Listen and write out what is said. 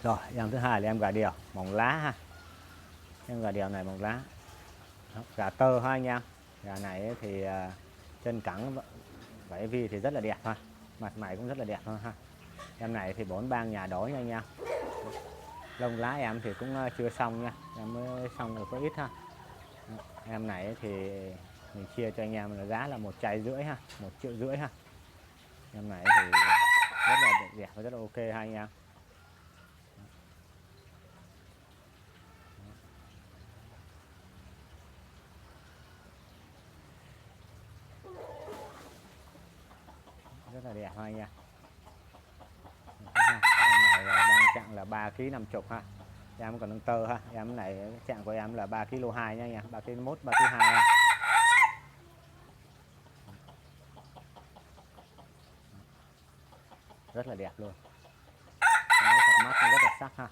Rồi em thứ hai là em gà đèo mỏng lá ha. Em gà đèo này mỏng lá. Đó, gà tơ ha anh em. Gà này thì chân cẳng vảy vi thì rất là đẹp ha. Mặt mày cũng rất là đẹp thôi ha. Em này thì 4 bang nhà đói nha anh em. Lông lá em thì cũng chưa xong nha, em mới xong được có ít ha. Em này thì mình chia cho anh em là giá là 1,5 triệu ha, 1,5 triệu ha. Em này thì rất là đẹp và rất là ok ha anh em. Rất là đẹp ha anh em. Em này đang chặng là 3,50 kg ha. Em còn đang tơ ha. Em này chặng của em là 3,2 kg nha anh em, 3,1 kg, 3,2 kg ha. Rất là đẹp luôn. Cặp mắt rất là sắc ha.